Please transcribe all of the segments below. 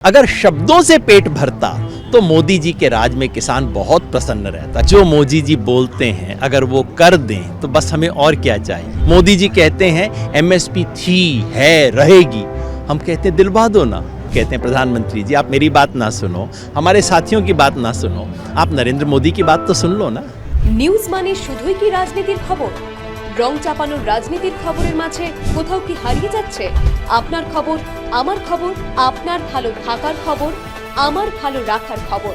अगर शब्दों से पेट भरता तो मोदी जी के राज में किसान बहुत प्रसन्न रहता। जो मोदी जी बोलते हैं अगर वो कर दें तो बस हमें और क्या चाहिए। मोदी जी कहते हैं एमएसपी थी, है, रहेगी। हम कहते हैं दिलवा दो ना। कहते हैं प्रधानमंत्री जी आप मेरी बात ना सुनो, हमारे साथियों की बात ना सुनो, आप नरेंद्र मोदी की बात तो सुन लो ना। নিউজ মানে শুধুই কি রাজনীতির খবর? রং চাপানোর রাজনীতির খবরের মাঝে কোথাও কি হারিয়ে যাচ্ছে আপনার খবর, আমার খবর, আপনার ভালো থাকার খবর, আমার ভালো রাখার খবর?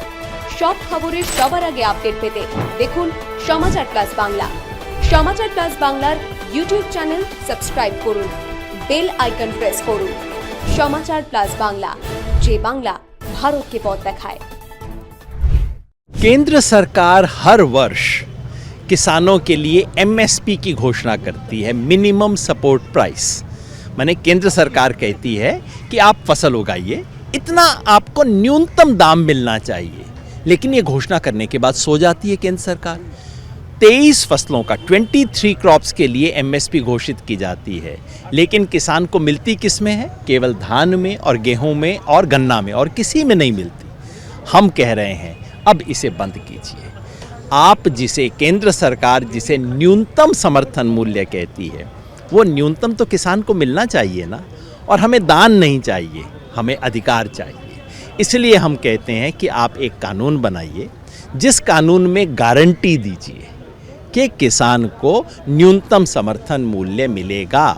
সব খবরের সবার আগে আপডেট পেতে দেখুন সমাচার প্লাস বাংলা। সমাচার প্লাস বাংলার ইউটিউব চ্যানেল সাবস্ক্রাইব করুন, বেল আইকন প্রেস করুন। সমাচার প্লাস বাংলা, যে বাংলা ভারতকে পথ দেখায়। केंद्र सरकार हर वर्ष किसानों के लिए एमएसपी की घोषणा करती है, मिनिमम सपोर्ट प्राइस। माने केंद्र सरकार कहती है कि आप फसल उगाइए, इतना आपको न्यूनतम दाम मिलना चाहिए। लेकिन ये घोषणा करने के बाद सो जाती है केंद्र सरकार। 23 फसलों का 23 क्रॉप्स के लिए एमएसपी घोषित की जाती है, लेकिन किसान को मिलती किस में है? केवल धान में और गेहूं में और गन्ना में, और किसी में नहीं मिलती। हम कह रहे हैं अब इसे बंद कीजिए। आप जिसे केंद्र सरकार जिसे न्यूनतम समर्थन मूल्य कहती है, वो न्यूनतम तो किसान को मिलना चाहिए ना। और हमें दान नहीं चाहिए, हमें अधिकार चाहिए। इसलिए हम कहते हैं कि आप एक कानून बनाइए जिस कानून में गारंटी दीजिए कि किसान को न्यूनतम समर्थन मूल्य मिलेगा।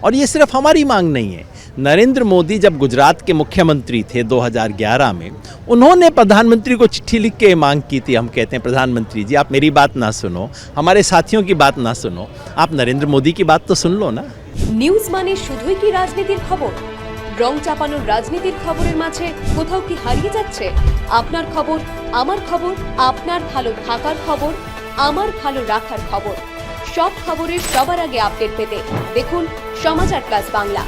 और ये सिर्फ हमारी मांग नहीं है। नरेंद्र मोदी जब गुजरात के मुख्यमंत्री थे 2011 में, उन्होंने प्रधानमंत्री को चिट्ठी लिख के मांग की थी। हम कहते हैं प्रधानमंत्री जी आप मेरी बात ना सुनो, हमारे साथियों की बात ना सुनो, आप नरेंद्र मोदी की बात तो सुन लो ना। নিউজ মানে শুধুই কি রাজনীতির খবর? রং চাপানোর রাজনীতির খবরের মাঝে কোথাও কি হারিয়ে যাচ্ছে আপনার খবর, আমার খবর, আপনার ভালো থাকার খবর, আমার ভালো রাখার খবর? সব খবরের সবার আগে আপডেট পেতে দেখুন সমাচার প্লাস বাংলা।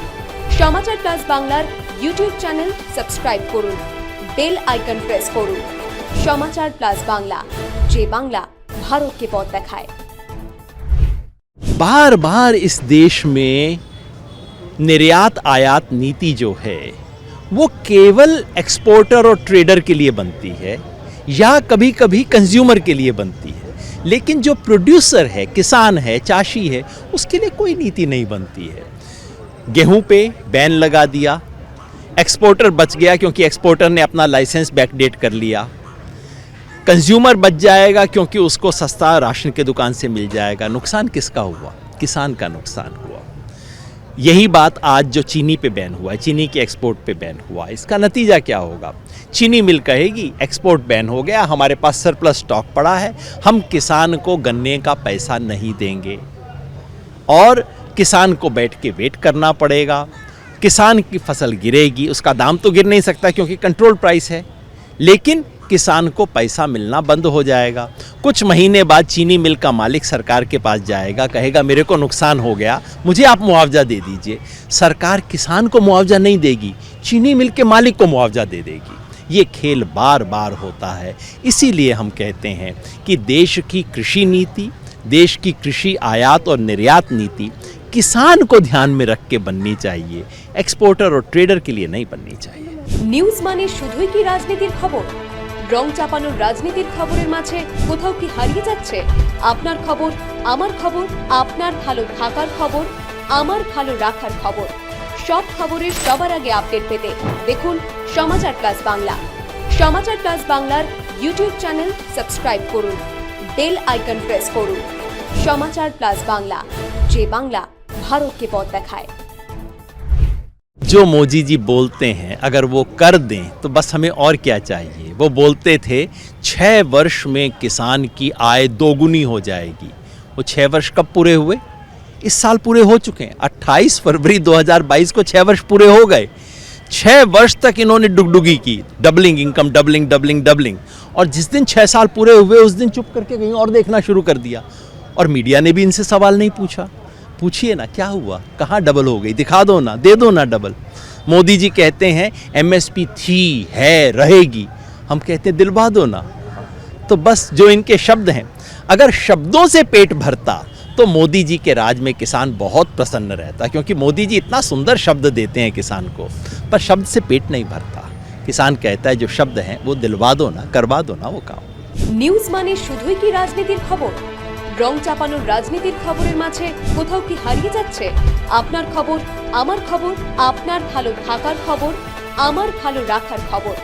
সমাচার প্লাস বাংলার ইউটিউব চ্যানেল সাবস্ক্রাইব করুন, বেল আইকন প্রেস করুন। সমাচার প্লাস বাংলা, যে বাংলা ভারতকে পথ দেখায়। बार बार इस देश में निर्यात आयात नीति जो है वो केवल एक्सपोर्टर और ट्रेडर के लिए बनती है या कभी कभी कंज्यूमर के लिए बनती है, लेकिन जो प्रोड्यूसर है, किसान है, चाषी है, उसके लिए कोई नीति नहीं बनती है। गेहूं पे बैन लगा दिया, एक्सपोर्टर बच गया क्योंकि एक्सपोर्टर ने अपना लाइसेंस बैकडेट कर लिया। कंज्यूमर बच जाएगा क्योंकि उसको सस्ता राशन के दुकान से मिल जाएगा। नुकसान किसका हुआ? किसान का नुकसान हुआ। यही बात आज जो चीनी पे बैन हुआ है, चीनी के एक्सपोर्ट पे बैन हुआ, इसका नतीजा क्या होगा? चीनी मिल कहेगी एक्सपोर्ट बैन हो गया, हमारे पास सरप्लस स्टॉक पड़ा है, हम किसान को गन्ने का पैसा नहीं देंगे और किसान को बैठ के वेट करना पड़ेगा। किसान की फसल गिरेगी, उसका दाम तो गिर नहीं सकता क्योंकि कंट्रोल प्राइस है, लेकिन किसान को पैसा मिलना बंद हो जाएगा। कुछ महीने बाद चीनी मिल का मालिक सरकार के पास जाएगा, कहेगा मेरे को नुकसान हो गया, मुझे आप मुआवजा दे दीजिए। सरकार किसान को मुआवजा नहीं देगी, चीनी मिल के मालिक को मुआवजा दे देगी। ये खेल बार बार होता है। इसीलिए हम कहते हैं कि देश की कृषि नीति, देश की कृषि आयात और निर्यात नीति किसान को ध्यान में रख के बननी चाहिए, एक्सपोर्टर और ट्रेडर के लिए नहीं बननी चाहिए। নিউজ মানে শুধুই কি রাজনীতির খবর? রং চাপানোর রাজনীতির খবরের মাঝে কোথাও কি হারিয়ে যাচ্ছে আপনার খবর, আমার খবর, আপনার ভালো থাকার খবর, আমার ভালো রাখার খবর? সব খবরের সবার আগে আপডেট পেতে দেখুন সমাচার প্লাস বাংলা। সমাচার প্লাস বাংলার ইউটিউব চ্যানেল সাবস্ক্রাইব করুন, বেল আইকন প্রেস করুন। সমাচার প্লাস বাংলা, যে বাংলা ভারতকে পথ দেখায়। जो मोदी जी बोलते हैं अगर वो कर दें तो बस हमें और क्या चाहिए। वो बोलते थे 6 वर्ष में किसान की आय दोगुनी हो जाएगी। वो 6 वर्ष कब पूरे हुए? इस साल पूरे हो चुके हैं। 28 फरवरी 2022 को 6 वर्ष पूरे हो गए। 6 वर्ष तक इन्होंने डुगडुगी की, doubling income, doubling doubling doubling. और जिस दिन 6 साल पूरे हुए उस दिन चुप करके कहीं और देखना शुरू कर दिया। और मीडिया ने भी इनसे सवाल नहीं पूछा। पूछिए ना क्या हुआ, कहाँ डबल हो गई, दिखा दो ना, दे दो ना डबल। मोदी जी कहते हैं एमएसपी थी, है, रहेगी। हम कहते हैं दिलवा दो ना। तो बस जो इनके शब्द हैं, अगर शब्दों से पेट भरता तो मोदी जी के राज में किसान बहुत प्रसन्न रहता, क्योंकि मोदी जी इतना सुंदर शब्द देते हैं किसान को, पर शब्द से पेट नहीं भरता। किसान कहता है जो शब्द हैं वो दिलवा दो ना, करवा दो ना वो काम। নিউজ মানে শুধুই কি রাজনীতির খবর? রং চাপানোর রাজনীতির খবরের মাঝে কোথাও কি হারিয়ে যাচ্ছে আপনার খবর, আমার খবর, আপনার ভালো থাকার খবর, আমার ভালো রাখার খবর?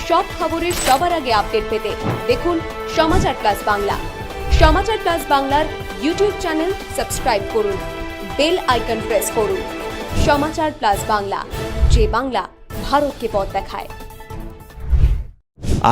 সব খবরের সবার আগে আপডেট পেতে দেখুন সমাচার প্লাস বাংলা। সমাচার প্লাস বাংলার ইউটিউব চ্যানেল সাবস্ক্রাইব করুন, বেল আইকন প্রেস করুন। সমাচার প্লাস বাংলা, যে বাংলা ভারতকে পথ দেখায়।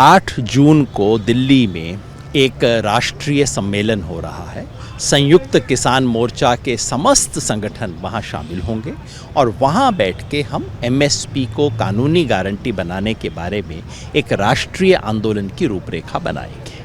8 जून को दिल्ली में एक राष्ट्रीय सम्मेलन हो रहा है। संयुक्त किसान मोर्चा के समस्त संगठन वहां शामिल होंगे और वहां बैठ के हम एमएसपी को कानूनी गारंटी बनाने के बारे में एक राष्ट्रीय आंदोलन की रूपरेखा बनाएंगे।